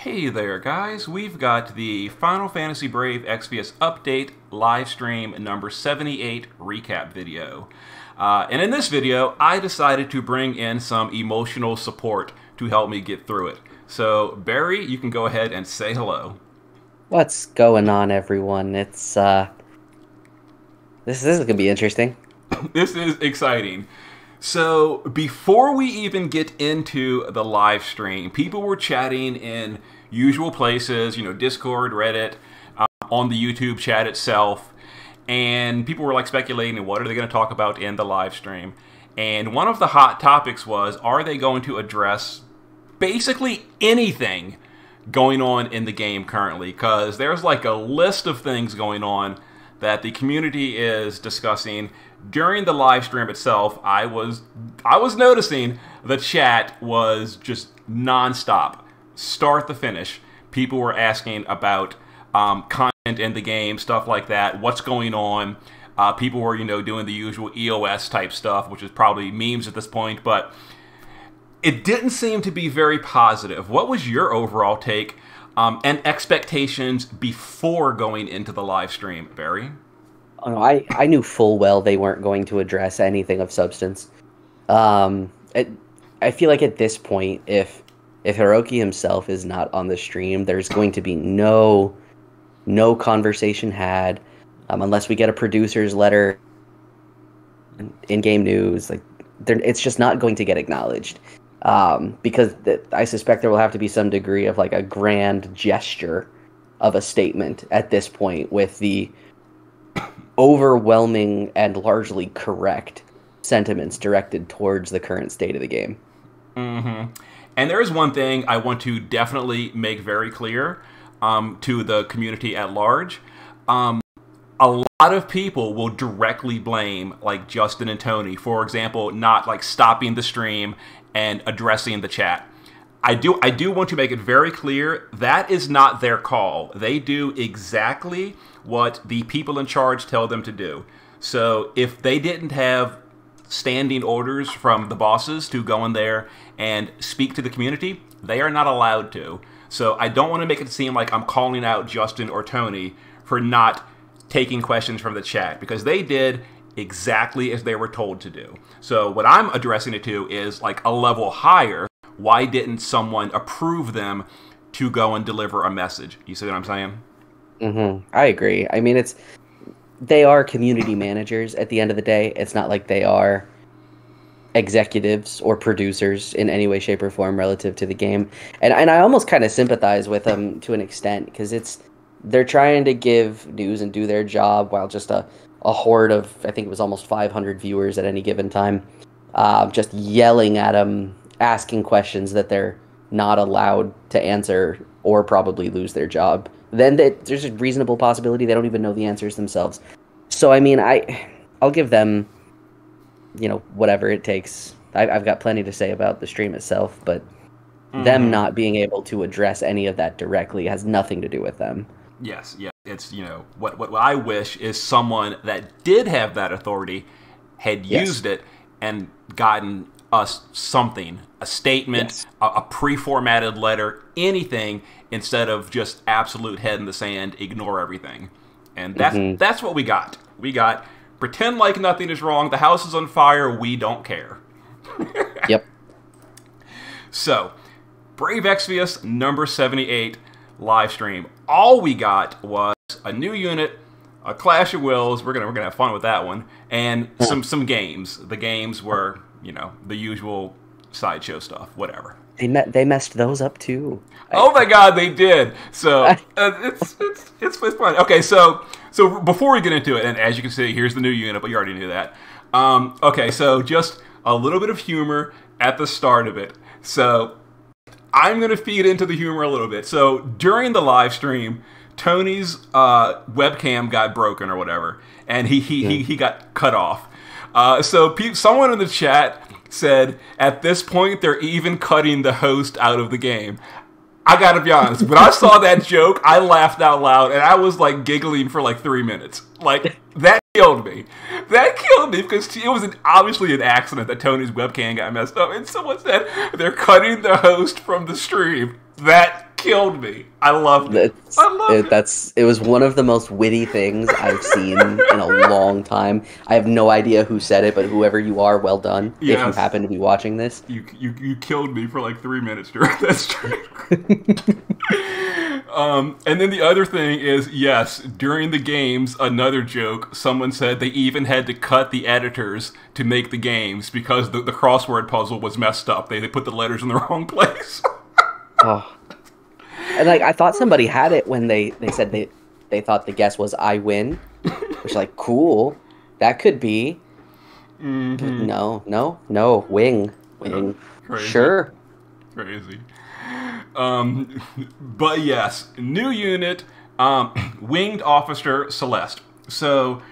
Hey there, guys. We've got the Final Fantasy Brave Exvius Update live stream number 78 recap video. And in this video, I decided to bring in some emotional support to help me get through it. So, Barry, you can go ahead and say hello. What's going on, everyone? This is gonna be interesting. This is exciting. So, before we even get into the live stream, people were chatting in usual places, Discord, Reddit, on the YouTube chat itself, and people were like speculating, what are they going to talk about in the live stream? And one of the hot topics was, are they going to address basically anything going on in the game currently? Because there's like a list of things going on that the community is discussing. During the live stream itself, I was noticing the chat was just nonstop, start to finish. People were asking about content in the game, stuff like that, what's going on. People were, doing the usual EOS type stuff, which is probably memes at this point, but it didn't seem to be very positive. What was your overall take and expectations before going into the live stream, Barry? Oh, no, I knew full well they weren't going to address anything of substance. I feel like at this point, if Hiroki himself is not on the stream, there's going to be no conversation had, unless we get a producer's letter in game news. It's just not going to get acknowledged. Because I suspect there will have to be some degree of like a grand gesture of a statement at this point, with the overwhelming and largely correct sentiments directed towards the current state of the game. Mm-hmm. And there is one thing I want to definitely make very clear to the community at large. A lot of people will directly blame like Justin and Tony, for example, not like stopping the stream and addressing the chat. I do want to make it very clear that is not their call. They do exactly what the people in charge tell them to do. So if they didn't have standing orders from the bosses to go in there and speak to the community, they are not allowed to. So I don't want to make it seem like I'm calling out Justin or Tony for not taking questions from the chat, because they did exactly as they were told to do. So what I'm addressing it to is like a level higher. Why didn't someone approve them to go and deliver a message? You see what I'm saying? Mm-hmm. I agree. I mean, they are community managers at the end of the day. It's not like they are executives or producers in any way, shape, or form relative to the game. And I almost kind of sympathize with them to an extent, because they're trying to give news and do their job while just a horde of, I think it was almost 500 viewers at any given time, just yelling at them, asking questions that they're not allowed to answer, or probably lose their job. Then there's a reasonable possibility they don't even know the answers themselves. So, I mean, I'll give them, whatever it takes. I've got plenty to say about the stream itself, but them not being able to address any of that directly has nothing to do with them. Yes, yeah. It's, what I wish is someone that did have that authority had used it and gotten us something, a statement, a pre-formatted letter, anything, instead of just absolute head in the sand, ignore everything. And that's what we got. We got, pretend like nothing is wrong, the house is on fire, we don't care. Yep. So, Brave Exvius number 78 live stream. All we got was a new unit, a Clash of Wills. We're gonna have fun with that one, and some games. The games were, the usual sideshow stuff. Whatever. They messed those up too. Oh my God, they did. So it's fun. Okay, so before we get into it, and as you can see, here's the new unit, but you already knew that. Okay, so just a little bit of humor at the start of it. So I'm going to feed into the humor a little bit. So during the live stream, Tony's webcam got broken or whatever, and he got cut off. So someone in the chat said, at this point, they're even cutting the host out of the game. I gotta be honest, when I saw that joke, I laughed out loud, and I was like giggling for like 3 minutes. Like, that killed me. That killed me, because it was obviously an accident that Tony's webcam got messed up, and someone said they're cutting the host from the stream. That killed me. I loved it. It was one of the most witty things I've seen in a long time. I have no idea who said it, but whoever you are, well done. Yes. If you happen to be watching this, you killed me for like 3 minutes during that stream. And then the other thing is, yes, during the games, another joke. Someone said they even had to cut the editors to make the games because the crossword puzzle was messed up. They put the letters in the wrong place. Oh. And like I thought somebody had it when they said they thought the guess was I win, which like cool, that could be. Mm-hmm. No, wing, Crazy. Sure, crazy. But yes, new unit, Winged Officer Celeste. So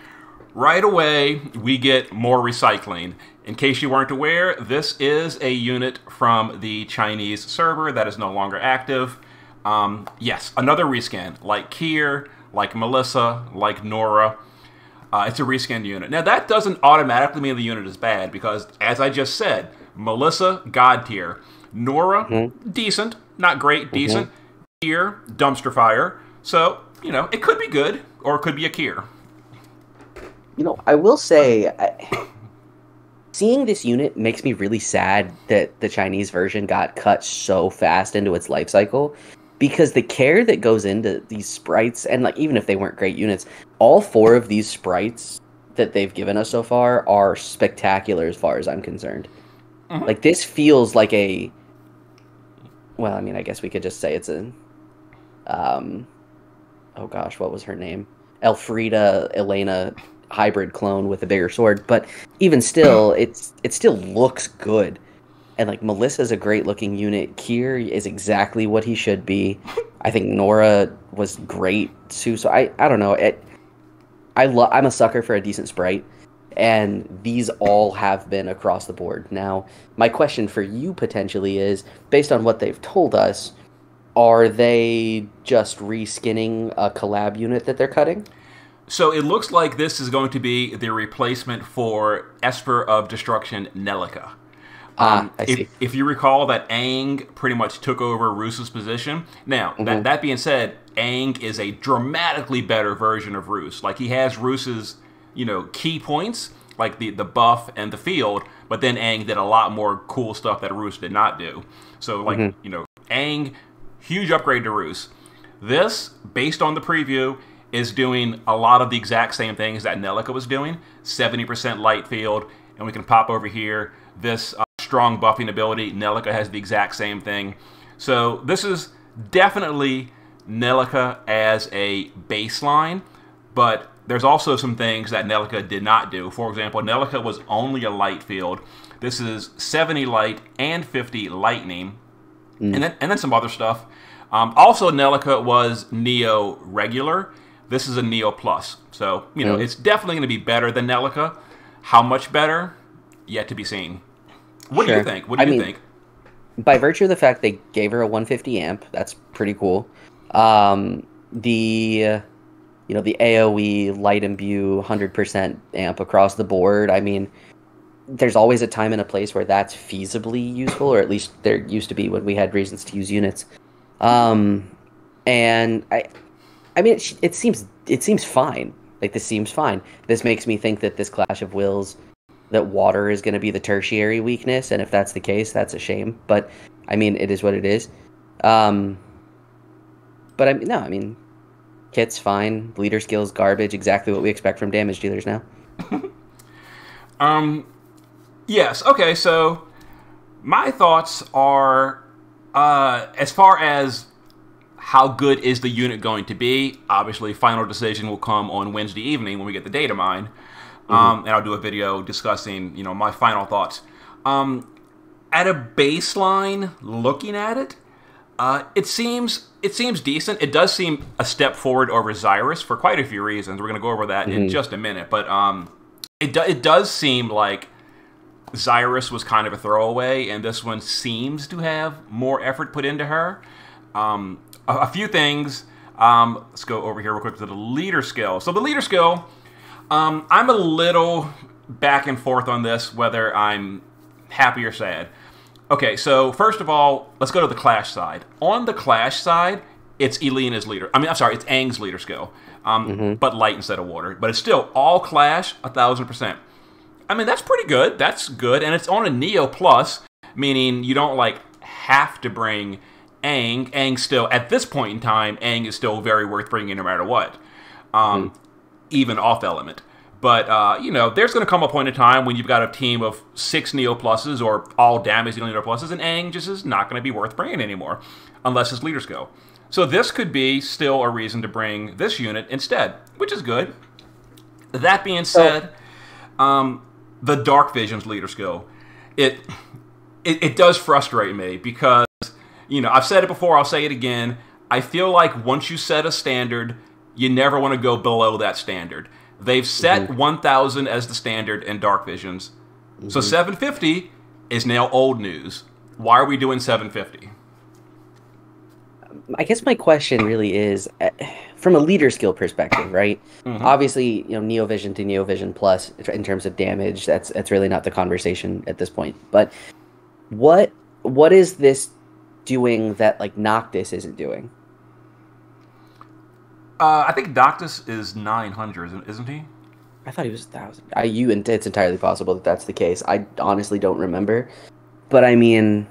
right away we get more recycling. In case you weren't aware, this is a unit from the Chinese server that is no longer active. Yes, another reskin, like Kier, like Melissa, like Nora. It's a reskin unit. Now, that doesn't automatically mean the unit is bad, because, as I just said, Melissa, God tier. Nora, decent. Not great, decent. Kier, dumpster fire. So, it could be good, or it could be a Kier. I will say, seeing this unit makes me really sad that the Chinese version got cut so fast into its life cycle. Because the care that goes into these sprites, and like even if they weren't great units, all 4 of these sprites that they've given us so far are spectacular as far as I'm concerned. Mm-hmm. Like this feels like a, well, I mean, I guess we could just say it's a, oh gosh, what was her name? Elfrida Elena hybrid clone with a bigger sword, but even still, it still looks good. And, like, Melissa's a great-looking unit. Kier is exactly what he should be. I think Nora was great, too. So, I don't know. I'm a sucker for a decent sprite. And these all have been across the board. Now, my question for you, potentially, is, based on what they've told us, are they just reskinning a collab unit that they're cutting? So, it looks like this is going to be the replacement for Esper of Destruction Nelica. I see. If you recall that Aang pretty much took over Roos's position. Now, that being said, Aang is a dramatically better version of Roos. Like, he has Roos's, key points, like the buff and the field, but then Aang did a lot more cool stuff that Roos did not do. So, like, Aang, huge upgrade to Roos. This, based on the preview, is doing a lot of the exact same things that Nelica was doing. 70% light field, and we can pop over here. This strong buffing ability, Nelica has the exact same thing. So this is definitely Nelica as a baseline, but there's also some things that Nelica did not do. For example, Nelica was only a light field. This is 70 light and 50 lightning, and then some other stuff. Also, Nelica was Neo regular. This is a Neo plus. So, it's definitely going to be better than Nelica. How much better? Yet to be seen. What do you think? What do you think? By virtue of the fact they gave her a 150 amp, that's pretty cool. The AoE light imbue 100% amp across the board. I mean, there's always a time and a place where that's feasibly useful, or at least there used to be when we had reasons to use units. And I mean, it seems fine. Like, this seems fine. This makes me think that this Clash of Wills, that water is going to be the tertiary weakness, and if that's the case, that's a shame. But, I mean, it is what it is. But, I mean, kit's fine. Leader skills, garbage, exactly what we expect from damage dealers now. Yes, okay, so my thoughts are, as far as how good is the unit going to be, obviously, final decision will come on Wednesday evening when we get the data mine. And I'll do a video discussing, my final thoughts. At a baseline, looking at it, it seems decent. It does seem a step forward over Xyrus for quite a few reasons. We're going to go over that in just a minute. But it does seem like Xyrus was kind of a throwaway, and this one seems to have more effort put into her. A few things. Let's go over here real quick to the leader skill. So the leader skill, I'm a little back and forth on this, whether I'm happy or sad. Okay, so first of all, let's go to the Clash side. On the Clash side, it's Elena's leader. I'm sorry, it's Aang's leader skill, but light instead of water. But it's still all Clash, 1,000%. I mean, that's pretty good. That's good, and it's on a Neo Plus, meaning you don't like have to bring Aang. Aang still, at this point in time, Aang is still very worth bringing no matter what, even off element. But, you know, there's going to come a point in time when you've got a team of 6 Neo Pluses or all damage Neo Pluses, and Aang just is not going to be worth bringing anymore, unless his leaders go. So this could be still a reason to bring this unit instead, which is good. That being said, the Dark Vision's leader skill, it does frustrate me because, you know, I've said it before, I'll say it again. I feel like once you set a standard, you never want to go below that standard. They've set 1,000 as the standard in Dark Visions. So 750 is now old news. Why are we doing 750? I guess my question really is, from a leader skill perspective, right? Obviously, you know, Neo Vision to Neo Vision Plus, in terms of damage, that's really not the conversation at this point. But what is this doing that, like, Noctis isn't doing? I think Noctis is 900, isn't he? I thought he was 1,000. It's entirely possible that that's the case. I honestly don't remember. But, I mean,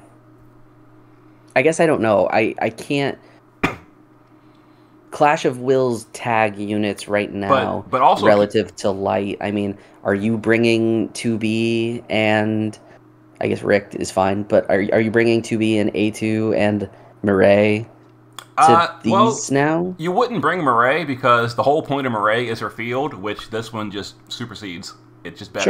I guess I don't know. I can't... Clash of Wills tag units right now, but also relative to light. I mean, are you bringing 2B and... I guess Rick is fine, but are you bringing 2B and A2 and Mireille to these now? You wouldn't bring Mireille because the whole point of Mireille is her field, which this one just supersedes. It's just better.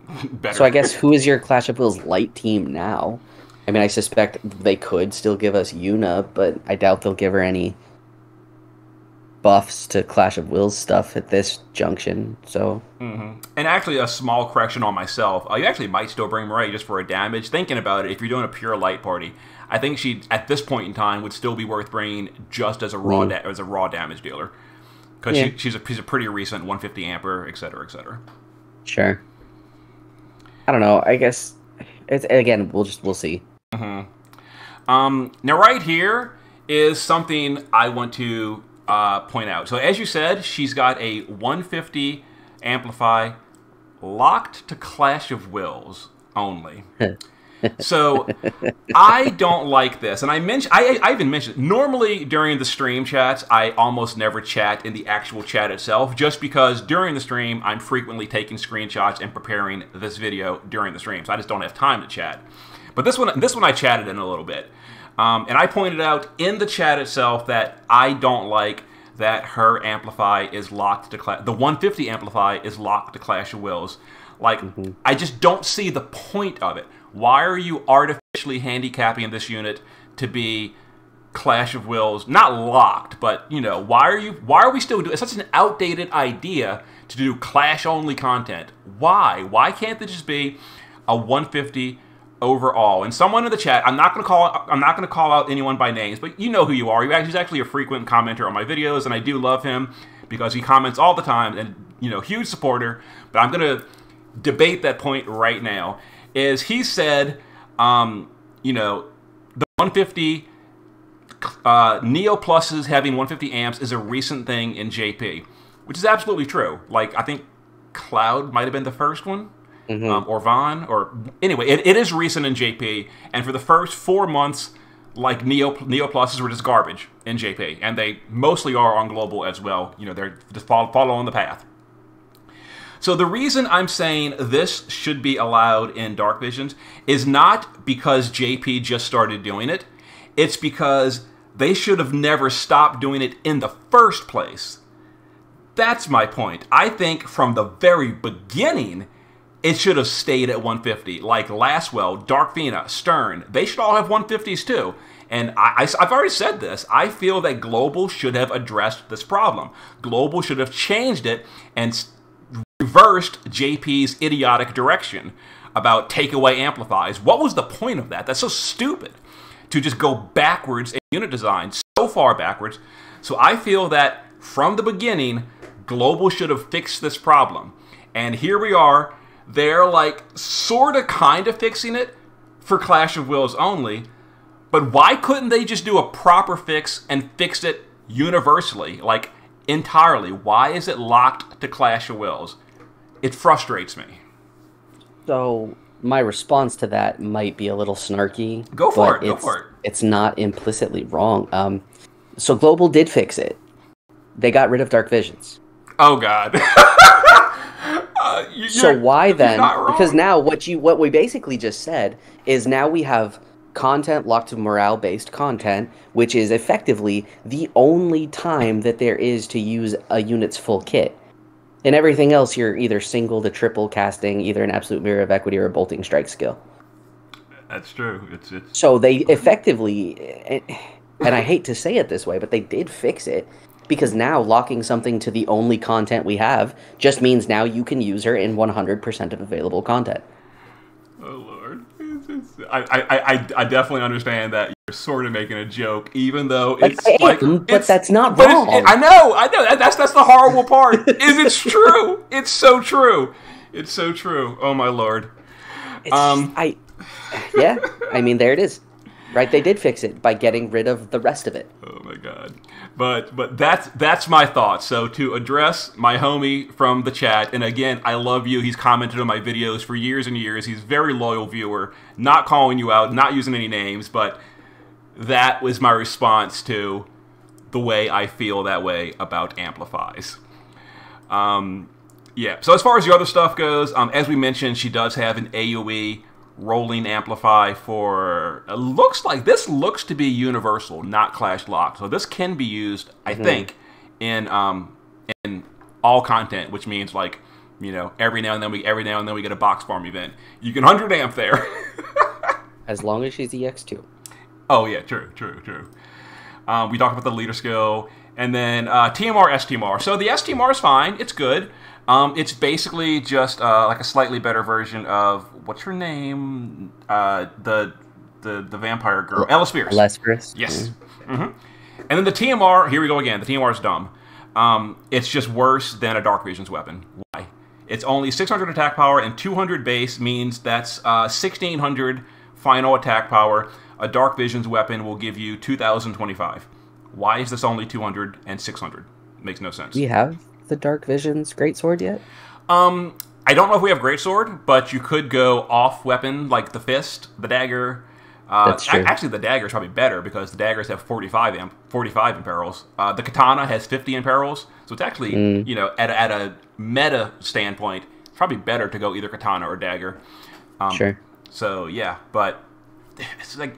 Sure. Better. So I guess who is your Clash of Wills light team now? I mean, I suspect they could still give us Yuna, but I doubt they'll give her any buffs to Clash of Wills stuff at this junction. So, and actually, a small correction on myself. You actually might still bring Mireille just for a damage. Thinking about it, if you're doing a pure light party, I think she at this point in time would still be worth bringing just as a raw damage dealer because she's a pretty recent 150 amper, etc., etc. Sure. I don't know. I guess it's again. We'll see. Now, right here is something I want to point out. So, as you said, she's got a 150 amplify locked to Clash of Wills only. So, I don't like this. And I even mentioned, normally during the stream chats, I almost never chat in the actual chat itself, just because during the stream, I'm frequently taking screenshots and preparing this video during the stream. So, I just don't have time to chat. But this one I chatted in a little bit. And I pointed out in the chat itself that I don't like that her Amplify is locked to the 150 Amplify is locked to Clash of Wills. Like, I just don't see the point of it. Why are you artificially handicapping this unit to be Clash of Wills? Not locked, but, you know, why are we still doing... It's such an outdated idea to do Clash-only content. Why? Why can't it just be a 150 overall? And someone in the chat, I'm not going to call out anyone by names, but you know who you are. He's actually a frequent commenter on my videos, and I do love him because he comments all the time, and, you know, huge supporter. But I'm going to debate that point right now. Is he said, you know, the 150 Neo Pluses having 150 amps is a recent thing in JP, which is absolutely true. Like, I think Cloud might have been the first one. Or Vaughn, or anyway, it is recent in JP, and for the first 4 months, like Neo Pluses were just garbage in JP, and they mostly are on global as well. You know, they're just following the path. So the reason I'm saying this should be allowed in Dark Visions is not because JP just started doing it. It's because they should have never stopped doing it in the first place. That's my point. I think from the very beginning, it should have stayed at 150. Like Laswell, Darkfina, Stern, they should all have 150s too. And I've already said this. I feel that Global should have addressed this problem. Global should have changed it and reversed JP's idiotic direction about takeaway amplifies. What was the point of that? That's so stupid to just go backwards in unit design, so far backwards. So I feel that from the beginning, Global should have fixed this problem. And here we are. They're like sort of kind of fixing it for Clash of Wills only, but why couldn't they just do a proper fix and fix it universally, like entirely? Why is it locked to Clash of Wills? It frustrates me. So my response to that might be a little snarky. Go for it. It's not implicitly wrong. So Global did fix it. They got rid of Dark Visions. Oh God. So why then? Because now what we basically just said is now we have content locked to morale-based content, which is effectively the only time that there is to use a unit's full kit. And everything else, you're either single to triple casting, either an absolute mirror of equity or a bolting strike skill. That's true. It's So they effectively, and I hate to say it this way, but they did fix it. Because now locking something to the only content we have just means now you can use her in 100% of available content. Oh Lord, I definitely understand that you're sort of making a joke, even though it's but that's not wrong. I know. That's the horrible part. It's true. It's so true. It's so true. Oh my Lord. Yeah. I mean, there it is. Right, they did fix it by getting rid of the rest of it. Oh my God. But that's my thoughts. So to address my homie from the chat, and again, I love you. He's commented on my videos for years and years. He's a very loyal viewer, not calling you out, not using any names, but that was my response to the way I feel that way about amplifies. Yeah, so as far as the other stuff goes, as we mentioned, she does have an AoE rolling amplify for, this looks to be universal, not clash locked. So this can be used, I think, in all content, which means like, you know, every now and then we get a box farm event. You can 100 amp there. As long as she's EX2. Oh yeah, true. We talked about the leader skill, and then TMR, STMR. So the STMR is fine, it's good. It's basically just like a slightly better version of what's her name, the vampire girl, Ellis Pierce. Yes. And then the TMR. Here we go again. The TMR is dumb. It's just worse than a Dark Visions weapon. Why? It's only 600 attack power and 200 base, means that's 1600 final attack power. A Dark Visions weapon will give you 2025. Why is this only 200 and 600? Makes no sense. Do you have the Dark Visions Greatsword yet? I don't know if we have Greatsword, but you could go off weapon, like the fist, the dagger. That's true. Actually, the dagger is probably better because the daggers have 45 imperils. The katana has 50 imperils, so it's actually, you know, at a meta standpoint, it's probably better to go either katana or dagger. Sure. So yeah, but it's like,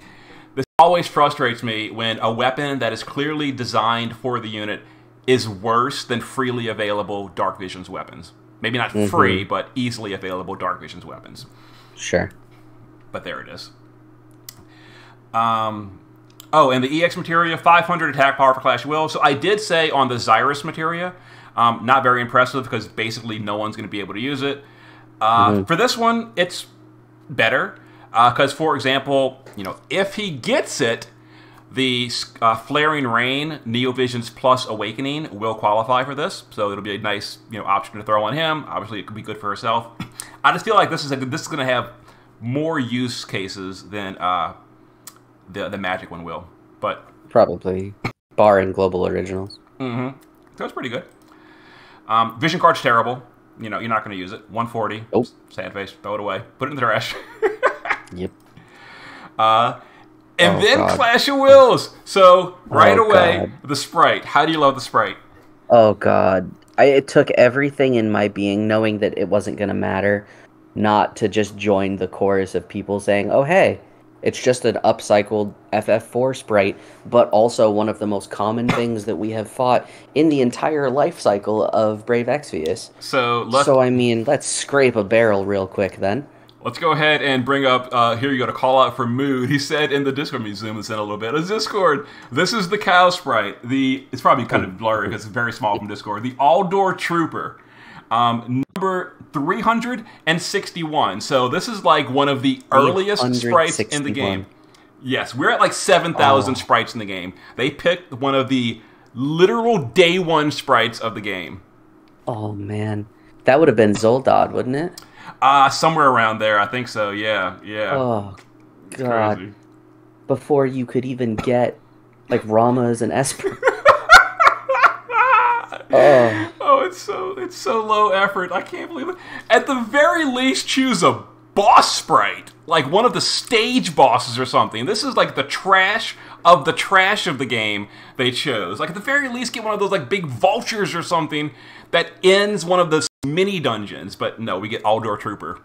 this always frustrates me when a weapon that is clearly designed for the unit is worse than freely available Dark Visions weapons. Maybe not free, but easily available Dark Visions weapons. Sure. But there it is. Oh, and the EX materia, 500 attack power for Clash of Wills. So I did say on the Xyrus materia, not very impressive because basically no one's going to be able to use it. For this one, it's better because, for example, you know, if he gets it, the Flaring Rain, Neovisions plus Awakening will qualify for this, so it'll be a nice, you know, option to throw on him. Obviously, it could be good for herself. I just feel like this is going to have more use cases than the Magic one will, but probably barring Global Originals. So it's pretty good. Vision card's terrible. You know, you're not going to use it. 140. Oh. Sad face. Throw it away. Put it in the trash. Yep. And then God. Clash of Wills. So right away, the sprite. How do you love the sprite? Oh God, it took everything in my being, knowing that it wasn't going to matter, not to just join the chorus of people saying, "Oh hey, it's just an upcycled FF4 sprite," but also one of the most common things that we have fought in the entire life cycle of Brave Exvius. So I mean, let's scrape a barrel real quick then. Let's go ahead and bring up, here you go, to call out for Mood. He said in the Discord, let me zoom this in a little bit. Discord, this is the cow sprite. It's probably kind of blurry because it's very small from Discord. The Aldor Trooper, number 361. So this is like one of the earliest sprites in the game. Yes, we're at like 7,000 sprites in the game. They picked one of the literal day one sprites of the game. Oh man, that would have been Zoldad, wouldn't it? Somewhere around there, I think so. Yeah. Oh It's God. crazy. Before you could even get, like, Ramas and Esper. Oh. Oh, it's so low effort. I can't believe it. At the very least, choose a boss sprite, like one of the stage bosses or something. This is like the trash of the game they chose. Like at the very least, get one of those like big vultures or something that ends one of those mini dungeons. But no, we get Aldor Trooper.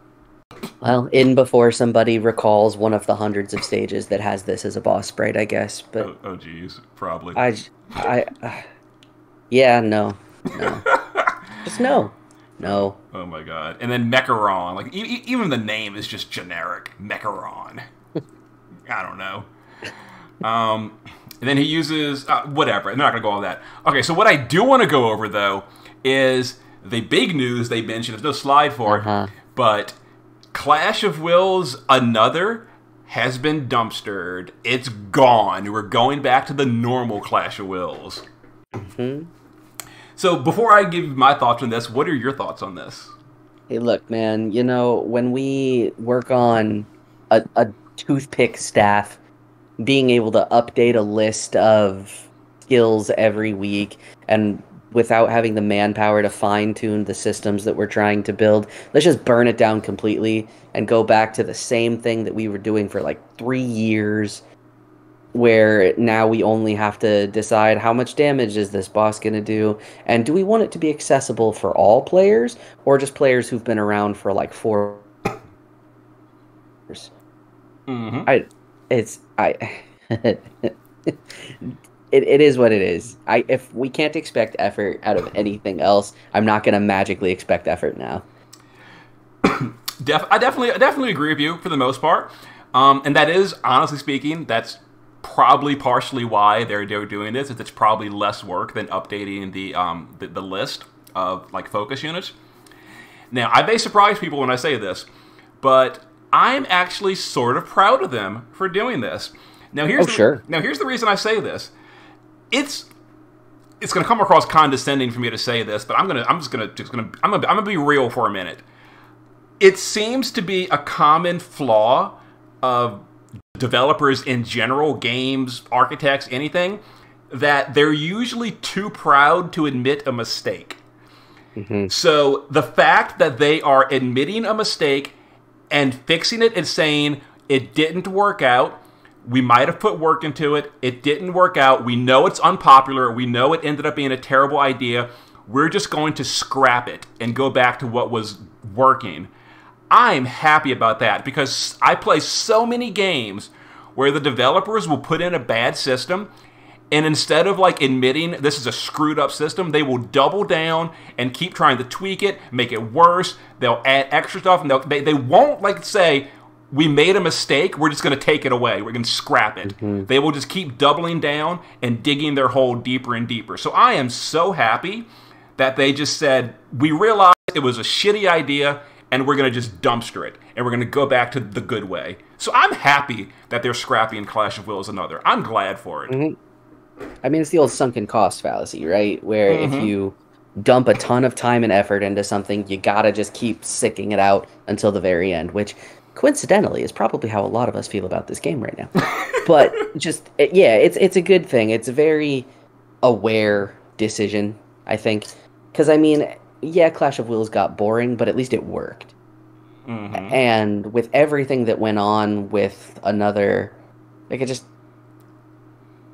Well, in before somebody recalls one of the hundreds of stages that has this as a boss sprite, I guess. But oh geez, probably. Yeah, no, just no. Oh my god! And then Mecharon, like even the name is just generic. Mecharon. I don't know. And then he uses whatever. I'm not gonna go all that. Okay, so what I do want to go over though is the big news they mentioned. There's no slide for it, but Clash of Wills Another has been dumpstered. It's gone. We're going back to the normal Clash of Wills. So before I give my thoughts on this, what are your thoughts on this? Hey, look, man, you know, when we work on a toothpick staff, being able to update a list of skills every week and without having the manpower to fine-tune the systems that we're trying to build, let's just burn it down completely and go back to the same thing that we were doing for like 3 years, where now we only have to decide how much damage is this boss going to do, and do we want it to be accessible for all players, or just players who've been around for like 4 years? It is what it is. If we can't expect effort out of anything else, I'm not going to magically expect effort now. I definitely agree with you for the most part, and that is, honestly speaking, that's probably partially why they're doing this. It's probably less work than updating the list of like focus units. Now, I may surprise people when I say this, but I'm actually sort of proud of them for doing this. Now, here's the reason I say this. It's going to come across condescending for me to say this, but I'm gonna be real for a minute. It seems to be a common flaw of developers in general, games, architects, anything, that they're usually too proud to admit a mistake. So the fact that they are admitting a mistake and fixing it and saying it didn't work out, we might have put work into it, it didn't work out, we know it's unpopular, we know it ended up being a terrible idea, we're just going to scrap it and go back to what was working. I'm happy about that, because I play so many games where the developers will put in a bad system, and instead of like admitting this is a screwed up system, they will double down and keep trying to tweak it, make it worse. They'll add extra stuff, and they won't like say, we made a mistake, we're just going to take it away, we're going to scrap it. They will just keep doubling down and digging their hole deeper and deeper. So I am so happy that they just said, we realized it was a shitty idea, and we're going to just dumpster it, and we're going to go back to the good way. So I'm happy that they're scrapping Clash of Wills Another. I'm glad for it. I mean, it's the old sunken cost fallacy, right? Where if you dump a ton of time and effort into something, you gotta just keep sicking it out until the very end, which coincidentally is probably how a lot of us feel about this game right now. But just, yeah, it's a good thing. It's a very aware decision, I think. Because, I mean, yeah, Clash of Wills got boring, but at least it worked. And with everything that went on with Another, like, it just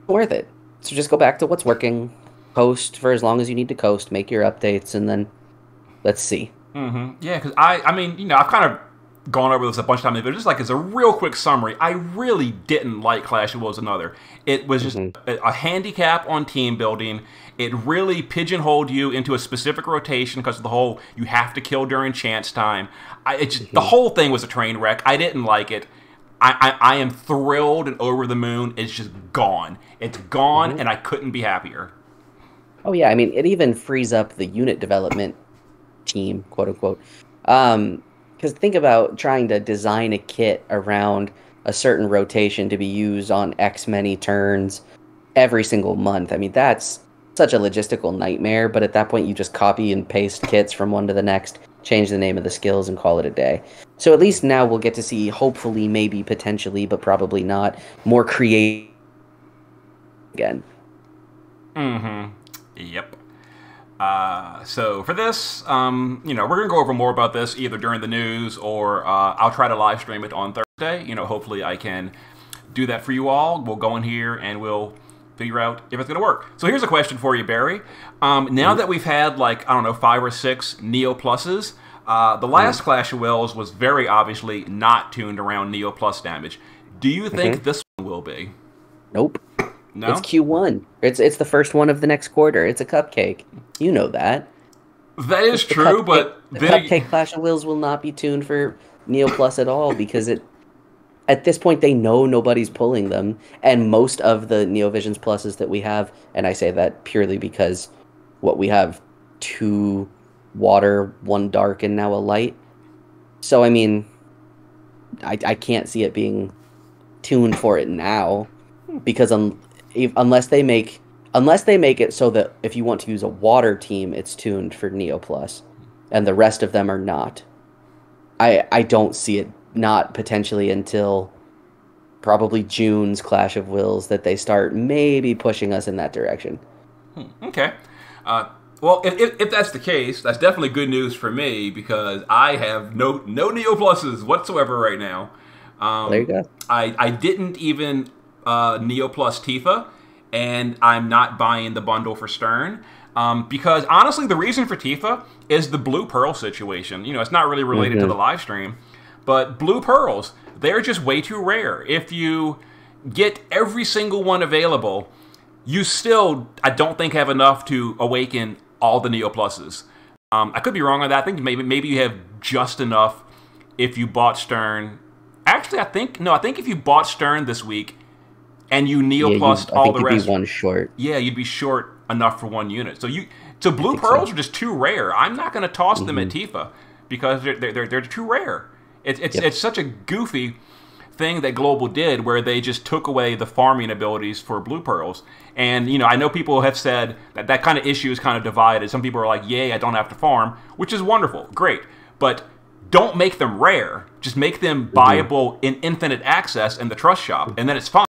worth it. So just go back to what's working, coast for as long as you need to coast, make your updates, and then let's see. Yeah, because I mean, you know, I've kind of gone over this a bunch of times, but just like as a real quick summary, I really didn't like Clash of Wills Another. It was just a handicap on team building. It really pigeonholed you into a specific rotation because of the whole you have to kill during chance time. The whole thing was a train wreck. I didn't like it. I am thrilled and over the moon. It's just gone. It's gone, and I couldn't be happier. Oh yeah, I mean, it even frees up the unit development team, quote unquote. Because think about trying to design a kit around a certain rotation to be used on X many turns every single month. I mean, that's such a logistical nightmare, but at that point you just copy and paste kits from one to the next, change the name of the skills, and call it a day. So at least now we'll get to see, hopefully, maybe, potentially, but probably not, more creative again. Mm-hmm. Yep. So for this, we're going to go over more about this either during the news or I'll try to live stream it on Thursday. Hopefully I can do that for you all. We'll go in here and we'll figure out if it's going to work. So here's a question for you, Barry. Now that we've had, 5 or 6 Neo Pluses, the last Clash of Wills was very obviously not tuned around Neo Plus damage. Do you think this one will be? Nope. No? It's Q1. It's the first one of the next quarter. It's a cupcake. You know that. That is true, but the cupcake Clash of Wills will not be tuned for Neo Plus at all because at this point they know nobody's pulling them, and most of the Neovisions Pluses that we have, and I say that purely because we have 2 water, 1 dark, and now a light. So I mean, I can't see it being tuned for it now because unless they make it so that if you want to use a water team, it's tuned for Neo Plus, and the rest of them are not. I don't see it not potentially until probably June's Clash of Wills that they start maybe pushing us in that direction. Okay. Well, if that's the case, that's definitely good news for me because I have no Neo Pluses whatsoever right now. There you go. I didn't even Neo Plus Tifa, and I'm not buying the bundle for Stern. Because honestly, the reason for Tifa is the Blue Pearl situation. It's not really related to the live stream, but Blue Pearls, they're just way too rare. If you get every single one available, you still, I don't think, have enough to awaken all the Neo Pluses. I could be wrong on that. I think maybe you have just enough if you bought Stern. Actually, I think if you bought Stern this week and you Neo Plus all the rest, you'd be 1 short. Yeah, you'd be short enough for 1 unit. So Blue Pearls are just too rare. I'm not going to toss them at Tifa because they're too rare. It's such a goofy thing that Global did where they just took away the farming abilities for Blue Pearls. And, I know people have said that kind of issue is kind of divided. Some people are like, yay, I don't have to farm, which is wonderful, great. But don't make them rare. Just make them buyable in infinite access in the Trust Shop, and then it's fine.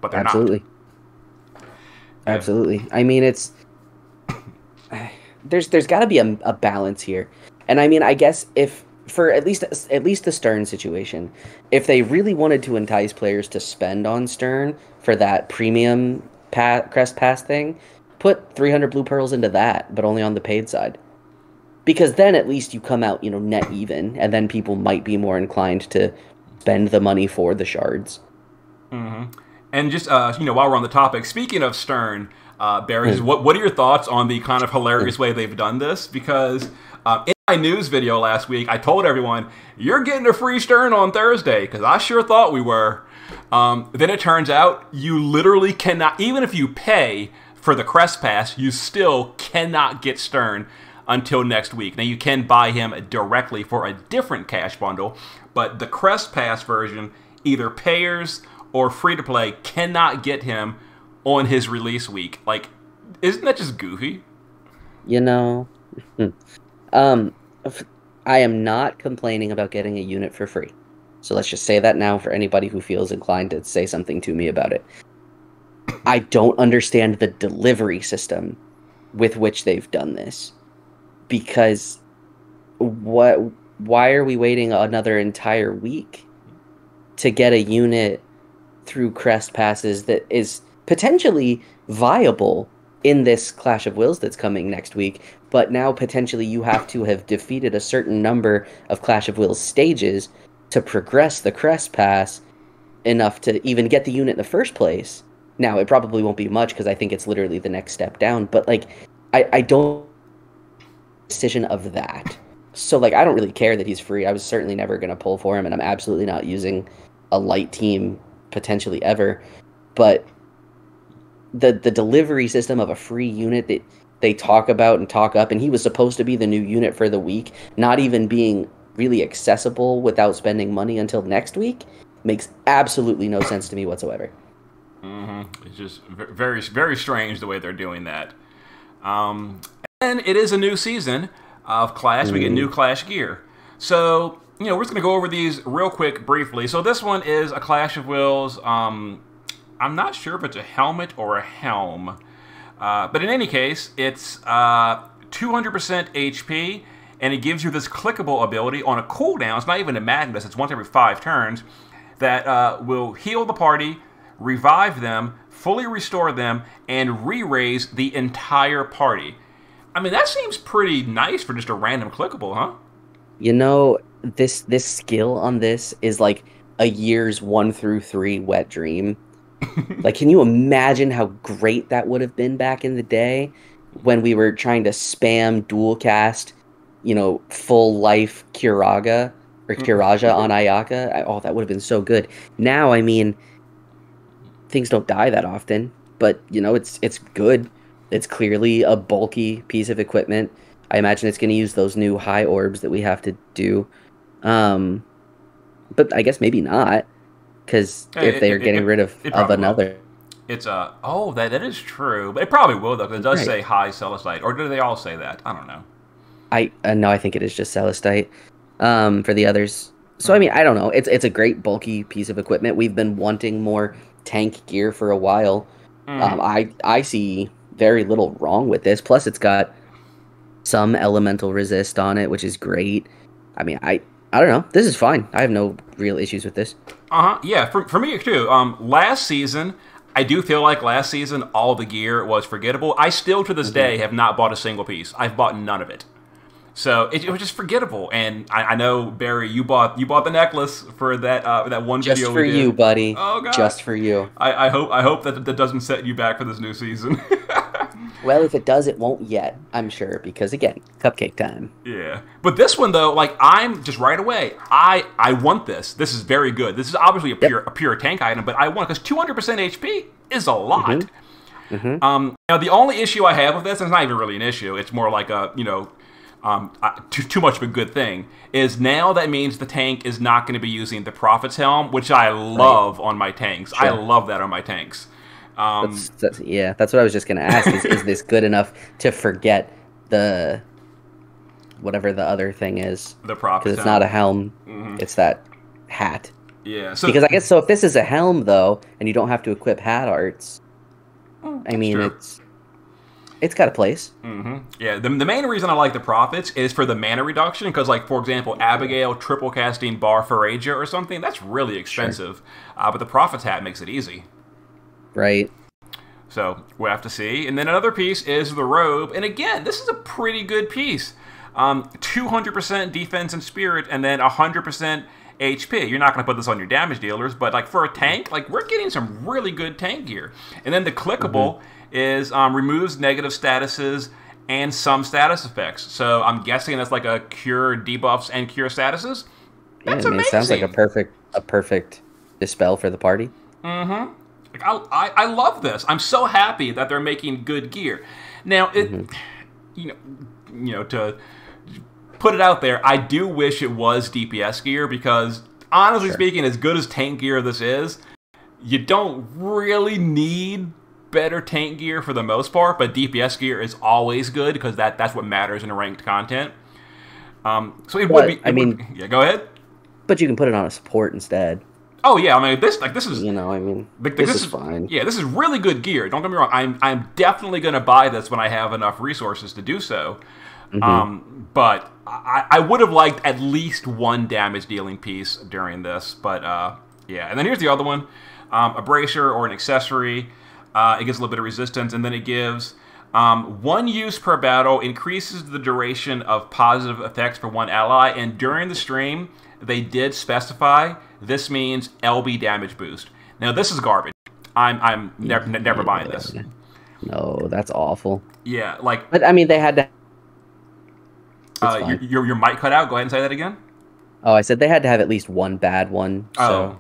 But they're not. Absolutely. I mean, there's got to be a balance here. And I mean, I guess if for at least the Stern situation, if they really wanted to entice players to spend on Stern for that premium Crest Pass thing, put 300 Blue Pearls into that, but only on the paid side. Because then at least you come out, net even, and then people might be more inclined to spend the money for the shards. Mm-hmm. And just, while we're on the topic, speaking of Stern, Barry, what are your thoughts on the kind of hilarious way they've done this? Because in my news video last week, I told everyone, you're getting a free Stern on Thursday, because I sure thought we were. Then it turns out you literally cannot, even if you pay for the Crest Pass, you still cannot get Stern until next week. Now, you can buy him directly for a different cash bundle, but the Crest Pass version, either payers or free-to-play, cannot get him on his release week. Isn't that just goofy? I am not complaining about getting a unit for free. So let's just say that now for anybody who feels inclined to say something to me about it. I don't understand the delivery system with which they've done this. Because why are we waiting another entire week to get a unit through Crest Passes that is potentially viable in this Clash of Wills that's coming next week, but now potentially you have to have defeated a certain number of Clash of Wills stages to progress the Crest Pass enough to even get the unit in the first place. Now, it probably won't be much because I think it's literally the next step down, but I don't decision of that. So I don't really care that he's free. I was certainly never going to pull for him, and I'm absolutely not using a light team potentially ever. But the delivery system of a free unit that they talk about and talk up, and he was supposed to be the new unit for the week, not even being really accessible without spending money until next week, makes absolutely no sense to me whatsoever. Mm-hmm. It's just very, very strange the way they're doing that. And it is a new season of Clash. We get new Clash gear. So, we're just going to go over these real quick, briefly. So this one is a Clash of Wills. I'm not sure if it's a helmet or a helm. But in any case, it's 200% HP, and it gives you this clickable ability on a cooldown. It's not even a madness. It's once every 5 turns that will heal the party, revive them, fully restore them, and re-raise the entire party. I mean, that seems pretty nice for just a random clickable, huh? This skill on this is like a year's 1 through 3 wet dream. Like, can you imagine how great that would have been back in the day when we were trying to spam dual cast, full life Kiraga or Kiraja on Ayaka? Oh, that would have been so good. Now, I mean, things don't die that often, but it's good. It's clearly a bulky piece of equipment. I imagine it's going to use those new high orbs that we have to do. But I guess maybe not, because if they're getting rid of another... It's that is true. But it probably will, though, because it does say high Celestite. Or do they all say that? I don't know. No, I think it is just Celestite for the others. So, I mean, I don't know. It's a great bulky piece of equipment. We've been wanting more tank gear for a while. I see very little wrong with this. Plus, it's got some elemental resist on it, which is great. I mean, I don't know. This is fine. I have no real issues with this. Yeah, for me too. Last season, I do feel like last season all the gear was forgettable. I still to this day have not bought a single piece. I've bought none of it. So it was just forgettable. And I know, Barry, you bought the necklace for that one just video for we did. you, buddy. Oh God. Just for you. I hope that doesn't set you back for this new season. Well, if it does, it won't yet, I'm sure, because, again, cupcake time. Yeah. But this one, though, like, I'm just right away, I want this. This is very good. This is obviously a pure tank item, but I want it because 200% HP is a lot. Now, the only issue I have with this, and it's not even really an issue, it's more like a, too much of a good thing, is now that means the tank is not going to be using the Prophet's Helm, which I love on my tanks. Sure. I love that on my tanks. That's what I was just going to ask. Is this good enough to forget the whatever the other thing is? The Prophet's Because it's not a helm. It's that hat. Yeah. So, because I guess, so if this is a helm, though, and you don't have to equip hat arts, I mean, it's got a place. Yeah, the main reason I like the Prophets is for the mana reduction, because, like, for example, Abigail triple casting Bar Faraja or something, that's really expensive. Sure. But the Prophet's hat makes it easy. Right. So we'll have to see. And then another piece is the robe. And again, this is a pretty good piece. 200% defense and spirit, and then 100% HP. You're not going to put this on your damage dealers, but like for a tank, like we're getting some really good tank gear. And then the clickable is removes negative statuses and some status effects. So I'm guessing that's like a cure debuffs and cure statuses. That's amazing. It sounds like a perfect dispel for the party. Like, I love this. I'm so happy that they're making good gear. Now, to put it out there, I do wish it was DPS gear because, honestly speaking, as good as tank gear this is, you don't really need better tank gear for the most part, but DPS gear is always good because that's what matters in ranked content. So it would be... yeah, go ahead. But you can put it on a support instead. Oh yeah, I mean this is this is fine. Yeah, this is really good gear. Don't get me wrong. I'm definitely going to buy this when I have enough resources to do so. But I would have liked at least one damage dealing piece during this. But yeah, and then here's the other one: a bracer or an accessory. It gives a little bit of resistance, and then it gives 1 use per battle, increases the duration of positive effects for one ally, and during the stream they did specify this means LB damage boost. Now this is garbage. I'm never buying this. No, that's awful. Yeah, like. But I mean, they had to. Your mic cut out. Go ahead and say that again. Oh, I said they had to have at least one bad one. So. Oh.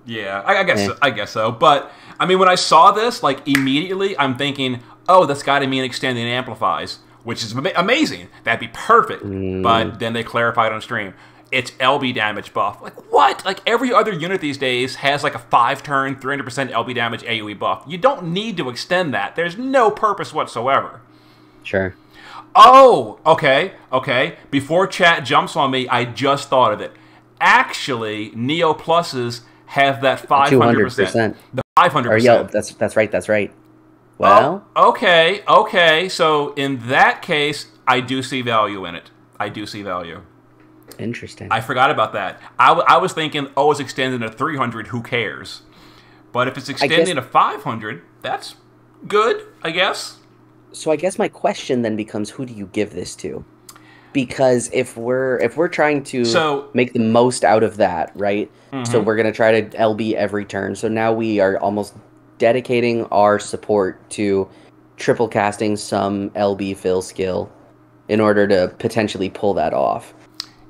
Yeah, I guess so. But I mean, when I saw this, like immediately, I'm thinking, oh, that's got to mean extending amplifies, which is amazing. That'd be perfect. But then they clarified on stream. It's LB damage buff. Like, what? Like, every other unit these days has, like, a 5-turn, 300% LB damage AoE buff. You don't need to extend that. There's no purpose whatsoever. Sure. Oh, okay. Before chat jumps on me, I just thought of it. Actually, Neo Pluses have that 500%. The Or yeah, 500%. that's right. Well, oh, okay. So in that case, I do see value in it. I do see value. interesting. I forgot about that. I was thinking, oh, it's extending to 300. Who cares? But if it's extending to 500, that's good, I guess. So I guess my question then becomes, who do you give this to? Because if we're trying to make the most out of that, right? So we're gonna try to LB every turn. So now we are almost dedicating our support to triple casting some LB fill skill in order to potentially pull that off.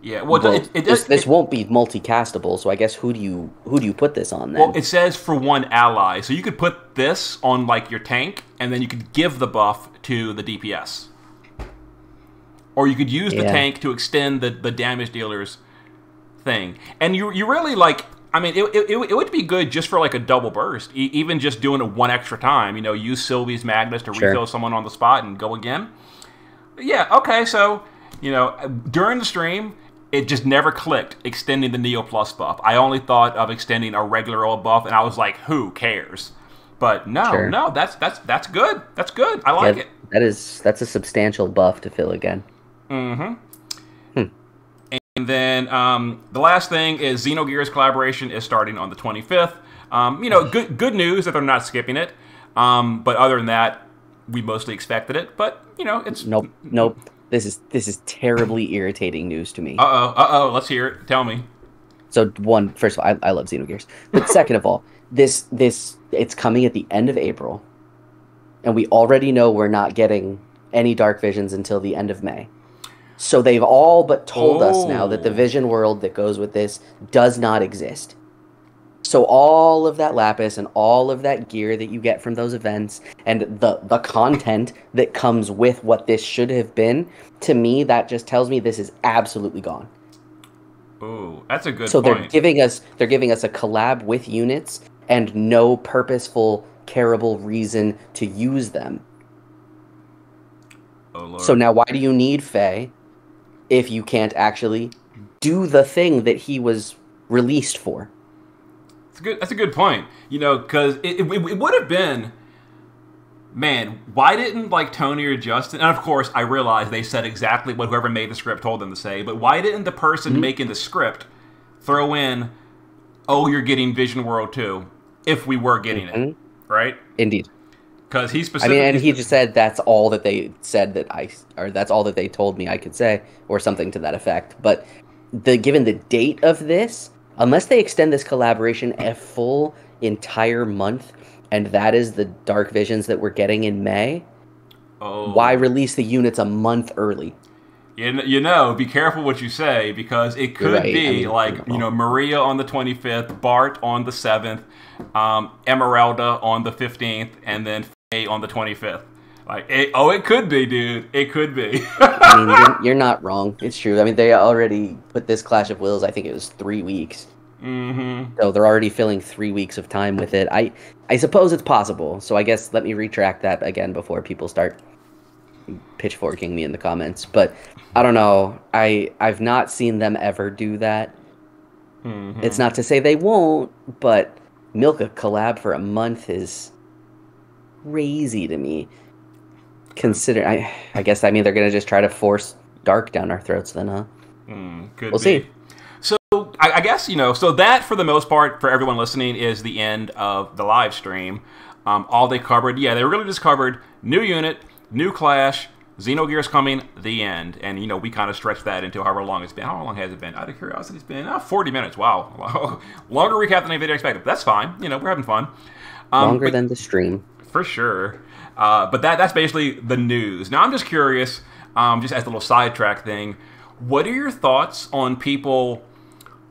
Yeah, well, this won't be multicastable. So I guess who do you put this on then? Well, it says for one ally, so you could put this on like your tank, and then you could give the buff to the DPS, or you could use the tank to extend the damage dealer's thing. And you really like. I mean, it would be good just for like a double burst, even just doing it one extra time. You know, use Sylvie's Magnus to refill someone on the spot and go again. Yeah, okay, so you know, during the stream, it just never clicked extending the Neo Plus buff. I only thought of extending a regular old buff, and I was like, who cares? But no, that's good. That's good. I like it. That's a substantial buff to fill again. And then the last thing is Xenogears collaboration is starting on the 25th. You know, good news that they're not skipping it. But other than that, we mostly expected it. But you know, it's nope. This is terribly irritating news to me. Uh-oh. Let's hear it. Tell me. So first of all, I love Xenogears. But second of all, this it's coming at the end of April, and we already know we're not getting any Dark Visions until the end of May. So they've all but told us now that the Vision world that goes with this does not exist. So all of that lapis and all of that gear that you get from those events and the content that comes with what this should have been, to me, that just tells me this is absolutely gone. Ooh, that's a good point. So they're giving us a collab with units and no purposeful, careable reason to use them. Oh, Lord. So now why do you need Faye if you can't actually do the thing that he was released for? That's a good point. You know, because it would have been, man, why didn't like Tony or Justin? And of course, I realize they said exactly what whoever made the script told them to say. But why didn't the person making the script throw in, "Oh, you're getting Vision World too," if we were getting it, right? Indeed. Because he specifically, and he just said that's all that they said that's all that they told me I could say, or something to that effect. But given the date of this. Unless they extend this collaboration a full entire month, and that is the Dark Visions that we're getting in May, why release the units a month early? You know, be careful what you say, because it could be Maria on the 25th, Bart on the 7th, Emeralda on the 15th, and then Faye on the 25th. It could be, dude. It could be. I mean, you're not wrong. It's true. I mean, they already put this Clash of Wills, I think it was 3 weeks. So they're already filling 3 weeks of time with it. I suppose it's possible. So I guess let me retract that again before people start pitchforking me in the comments. But I don't know. I've not seen them ever do that. It's not to say they won't, but milk a collab for a month is crazy to me. Consider, I guess, I mean, they're going to just try to force Dark down our throats then, huh? We'll see. So, I guess, you know, so that, for the most part, for everyone listening, is the end of the live stream. All they covered, they really just covered new unit, new Clash, Xenogears coming, the end. And, you know, we kind of stretched that into however long it's been. How long has it been? Out of curiosity, it's been 40 minutes. Wow. Longer recap than anybody expected. That's fine. You know, we're having fun. Longer than the stream. For sure. But that's basically the news. Now, I'm just curious, just as a little sidetrack thing, what are your thoughts on people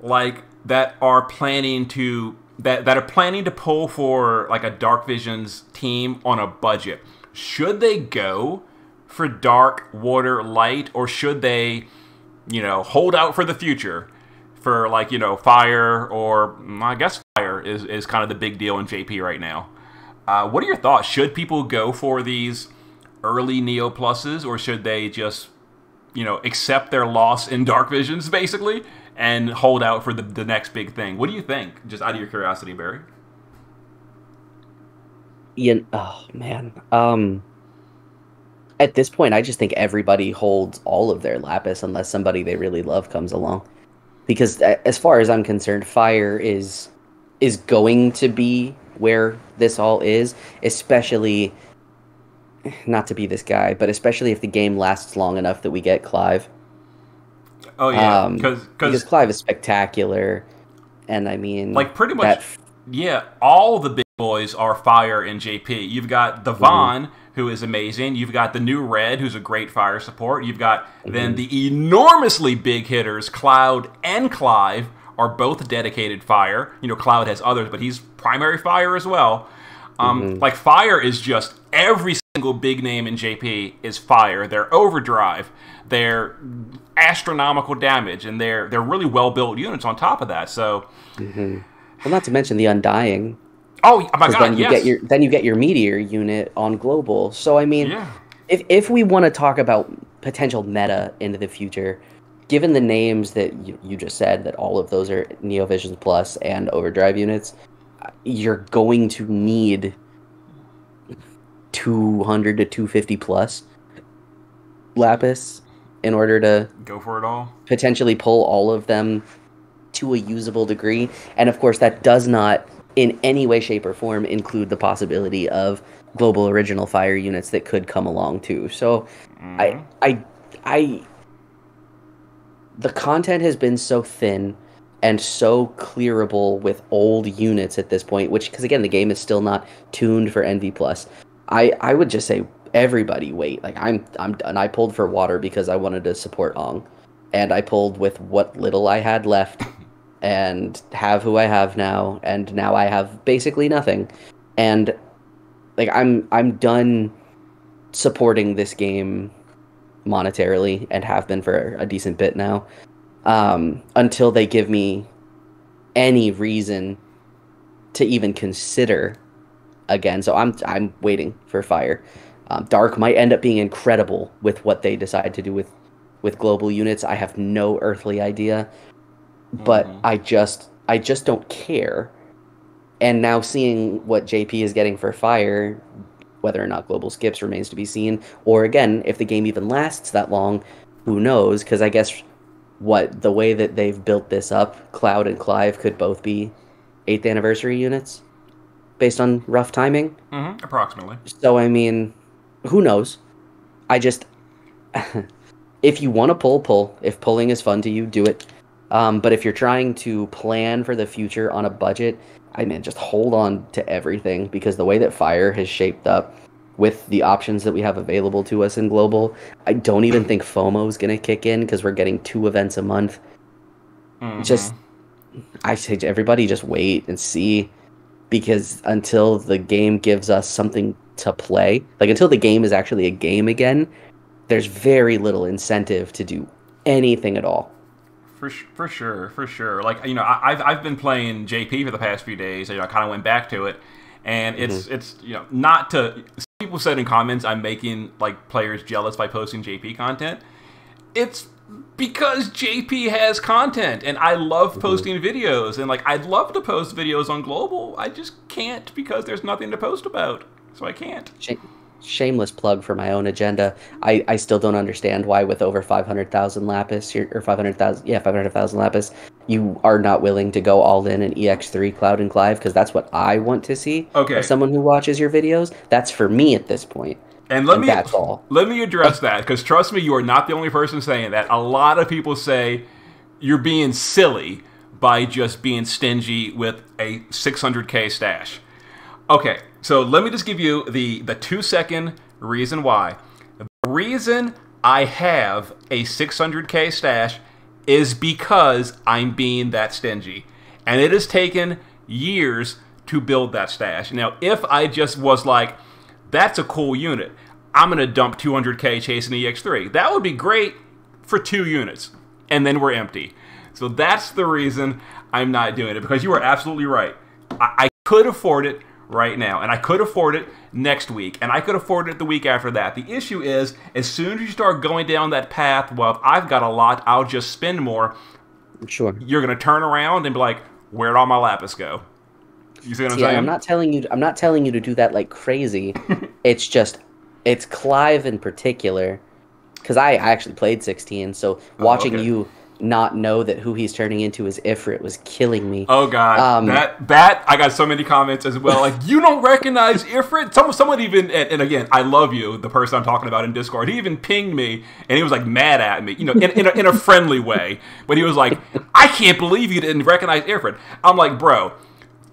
like that are planning to pull for like a Dark Visions team on a budget? Should they go for Dark, Water, Light, or should they, you know, hold out for the future for like, you know, Fire, or I guess Fire is kind of the big deal in JP right now. What are your thoughts? Should people go for these early Neo Pluses, or should they just, accept their loss in Dark Visions, basically, and hold out for the next big thing? What do you think, just out of your curiosity, Barry? Oh, man. At this point, I just think everybody holds all of their Lapis unless somebody they really love comes along. Because as far as I'm concerned, Fire is going to be where this all is, especially, not to be this guy, but especially if the game lasts long enough that we get Clive. Oh, yeah, because Clive is spectacular, and I mean... Like, pretty much, all the big boys are Fire and JP. You've got the Vaughn, who is amazing. You've got the new Red, who's a great Fire support. You've got then the enormously big hitters, Cloud and Clive, are both dedicated Fire. Cloud has others, but he's primary Fire as well. Like, Fire is just every single big name in JP is Fire. They're overdrive, they're astronomical damage, and they're really well-built units on top of that. So, well, not to mention the Undying. Oh my God! Then you get your Meteor unit on Global. So I mean, if we want to talk about potential meta into the future, given the names that you just said, that all of those are Neo Visions Plus and Overdrive units, you're going to need 200 to 250 plus Lapis in order to go for it all. Potentially pull all of them to a usable degree. And of course, that does not in any way, shape, or form include the possibility of global original Fire units that could come along too. So the content has been so thin and so clearable with old units at this point, which, because again, the game is still not tuned for NV+. I would just say everybody wait. Like, I'm done. I pulled for water because I wanted to support Ong, and I pulled with what little I had left and have who I have now, and now I have basically nothing. And like, I'm done supporting this game monetarily, and have been for a decent bit now, until they give me any reason to even consider again. So I'm waiting for Fire. Dark might end up being incredible with what they decide to do with global units. I have no earthly idea, but I just don't care. And now seeing what JP is getting for Fire, whether or not global skips remains to be seen, or again, if the game even lasts that long, who knows? Because I guess the way that they've built this up, Cloud and Clive could both be 8th anniversary units based on rough timing. Approximately. So, I mean, who knows? I just... if you want to pull. If pulling is fun to you, do it. But if you're trying to plan for the future on a budget, just hold on to everything, because the way that Fire has shaped up with the options that we have available to us in Global, I don't even think FOMO is going to kick in, because we're getting 2 events a month. I say to everybody, just wait and see, because until the game gives us something to play, like until the game is actually a game again, there's very little incentive to do anything at all. For sure. Like, I've been playing JP for the past few days. I kind of went back to it, and it's not to. Some people said in comments I'm making like players jealous by posting JP content. It's because JP has content, and I love posting videos, and like I'd love to post videos on Global. I just can't, because there's nothing to post about, so I can't. Shameless plug for my own agenda. I still don't understand why, with over 500,000 Lapis, or 500,000 Lapis, you are not willing to go all in EX3 Cloud and Clive, because that's what I want to see. Okay. As someone who watches your videos, that's for me at this point. And that's all. Let me address that, because trust me, you are not the only person saying that. A lot of people say you're being silly by just being stingy with a 600k stash. Okay, so let me just give you the 2-second reason why. The reason I have a 600k stash is because I'm being that stingy. And it has taken years to build that stash. Now, if I just was like, that's a cool unit, I'm going to dump 200k chasing EX3, that would be great for 2 units. And then we're empty. So that's the reason I'm not doing it, because you are absolutely right. I could afford it right now. And I could afford it next week. And I could afford it the week after that. The issue is, as soon as you start going down that path, well, if I've got a lot, I'll just spend more. Sure. You're going to turn around and be like, where'd all my lapis go? You see what I'm saying? I'm not telling you to do that like crazy. It's just, it's Clive in particular. Because I actually played 16, so watching you not know that who he's turning into is Ifrit was killing me. Oh god, that I got so many comments as well. Like, you don't recognize Ifrit? Someone even, and again, I love you, the person I'm talking about in Discord. He even pinged me, and he was like mad at me, you know, in a friendly way. But he was like, I can't believe you didn't recognize Ifrit. I'm like, bro.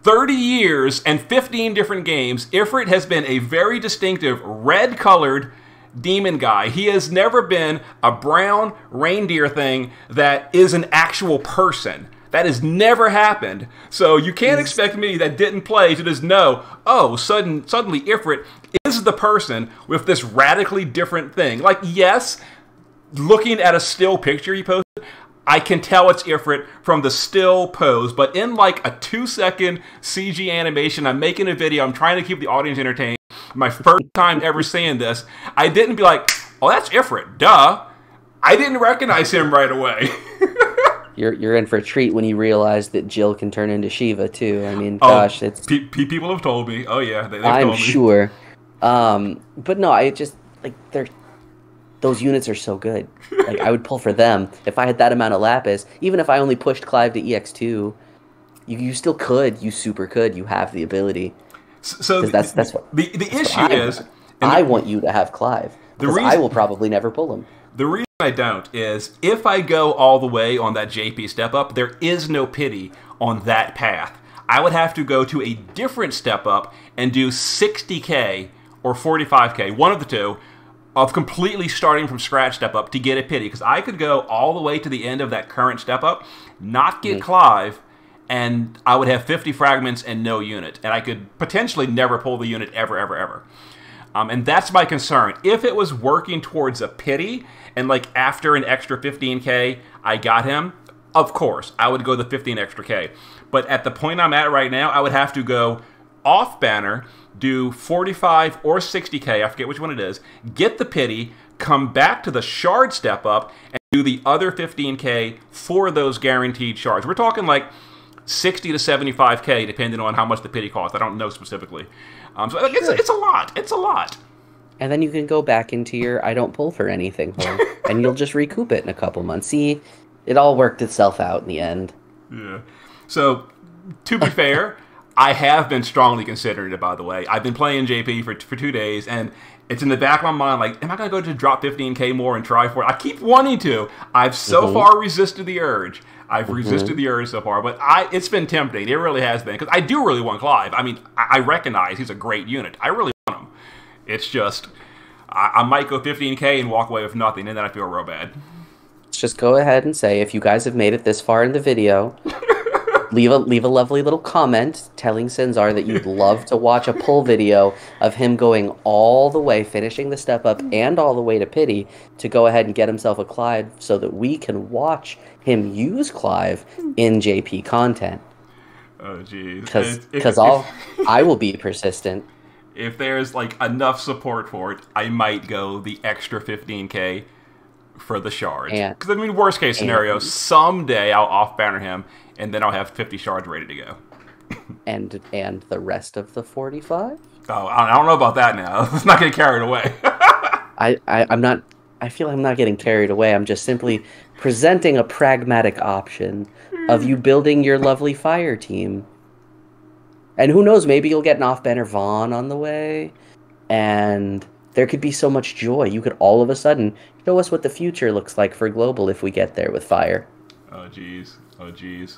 30 years and 15 different games, Ifrit has been a very distinctive red-colored demon guy. He has never been a brown reindeer thing that is an actual person. That has never happened. So you can't expect me that didn't play to just know, oh, suddenly Ifrit is the person with this radically different thing. Like, yes, looking at a still picture he posted, I can tell it's Ifrit from the still pose, but in like a 2-second CG animation, I'm making a video, I'm trying to keep the audience entertained. My first time ever seeing this, I didn't be like, oh, that's Ifrit, duh. I didn't recognize him right away. You're in for a treat when you realize that Jill can turn into Shiva, too. I mean, gosh, it's... people have told me. Oh, yeah, they've told me. I'm sure. But no, I just, like, those units are so good. Like, I would pull for them. If I had that amount of Lapis, even if I only pushed Clive to EX2, you still could. You super could. You have the ability. So that's what the issue is... I want you to have Clive. Because I will probably never pull him. The reason I don't is, if I go all the way on that JP step up, there is no pity on that path. I would have to go to a different step up and do 60k or 45k, one of the two, of completely starting from scratch step up to get a pity. Because I could go all the way to the end of that current step up, not get Clive, and I would have 50 fragments and no unit. And I could potentially never pull the unit ever, ever, ever. And that's my concern. If it was working towards a pity, and like after an extra 15k, I got him, of course, I would go the 15 extra k. But at the point I'm at right now, I would have to go off banner, do 45 or 60k, I forget which one it is, get the pity, come back to the shard step up, and do the other 15k for those guaranteed shards. We're talking like 60 to 75k, depending on how much the pity costs. I don't know specifically. So it's a lot. It's a lot. And then you can go back into your I don't pull for anything hole, and you'll just recoup it in a couple months. See, it all worked itself out in the end. Yeah. So, to be fair, I have been strongly considering it, by the way. I've been playing JP for 2 days, and it's in the back of my mind, like, am I going to go to drop 15k more and try for it? I keep wanting to. I've so far resisted the urge. I've resisted the urge so far, but it's been tempting. It really has been, because I do really want Clive. I mean, I recognize he's a great unit. I really want him. It's just, I might go 15k and walk away with nothing, and then I feel real bad. Let's just go ahead and say, if you guys have made it this far in the video, leave a lovely little comment telling Sinzar that you'd love to watch a pull video of him going all the way, finishing the step up, and all the way to pity, to go ahead and get himself a Clive so that we can watch him use Clive in JP content. Oh, jeez. Because I will be persistent. If there's like enough support for it, I might go the extra 15k for the shards. Because I mean, worst case scenario, someday I'll off banner him, and then I'll have 50 shards ready to go. and the rest of the 45? Oh, I don't know about that now. Let's not get carried away. I'm not. I feel I'm not getting carried away. I'm just simply presenting a pragmatic option of you building your lovely fire team. And who knows, maybe you'll get an off-banner Vaughn on the way, and there could be so much joy. You could all of a sudden show us what the future looks like for Global if we get there with fire. Oh, jeez. Oh, jeez.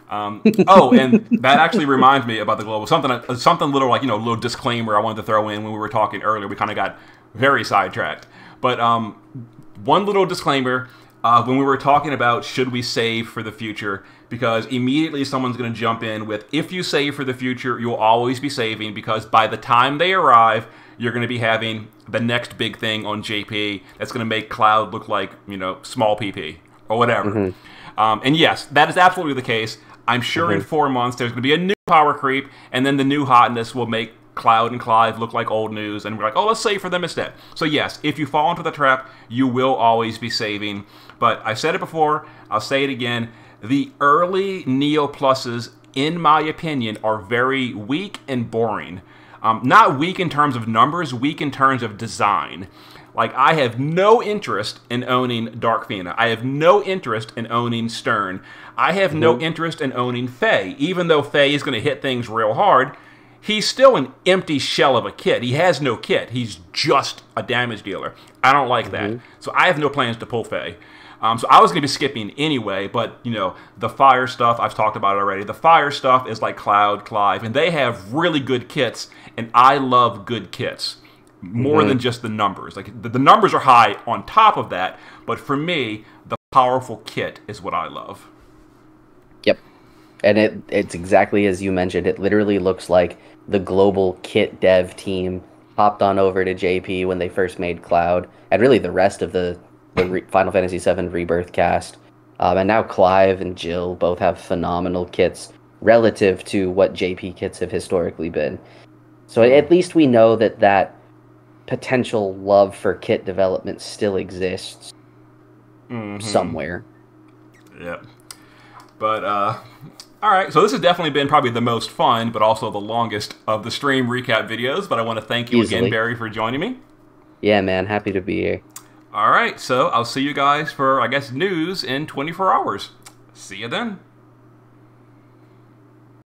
Oh, and that actually reminds me about the Global. Something little, like, you know, a little disclaimer I wanted to throw in when we were talking earlier. We kind of got very sidetracked. But one little disclaimer, when we were talking about should we save for the future, because immediately someone's going to jump in with, if you save for the future, you'll always be saving, because by the time they arrive, you're going to be having the next big thing on JP that's going to make Cloud look like, you know, small PP or whatever. And yes, that is absolutely the case. I'm sure in 4 months there's going to be a new power creep, and then the new hotness will make Cloud and Clive look like old news, and we're like, oh, let's save for them instead. So yes, if you fall into the trap, you will always be saving. But I said it before, I'll say it again, the early Neo Pluses, in my opinion, are very weak and boring. Not weak in terms of numbers, weak in terms of design. Like, I have no interest in owning Dark Fina. I have no interest in owning Stern. I have no interest in owning Faye. Even though Faye is going to hit things real hard, he's still an empty shell of a kit. He has no kit. He's just a damage dealer. I don't like that. So I have no plans to pull Faye. So I was going to be skipping anyway, but, you know, the fire stuff, I've talked about it already. The fire stuff is like Cloud, Clive, and they have really good kits, and I love good kits. More than just the numbers. Like, the numbers are high on top of that, but for me, the powerful kit is what I love. Yep. And it's exactly as you mentioned. It literally looks like the global kit dev team hopped on over to JP when they first made Cloud, and really the rest of the Final Fantasy VII Rebirth cast. And now Clive and Jill both have phenomenal kits relative to what JP kits have historically been. So at least we know that potential love for kit development still exists somewhere. Yeah. But, all right, so this has definitely been probably the most fun, but also the longest of the stream recap videos. But I want to thank you again, Barry, for joining me. Yeah, man, happy to be here. All right, so I'll see you guys for, I guess, news in 24 hours. See you then.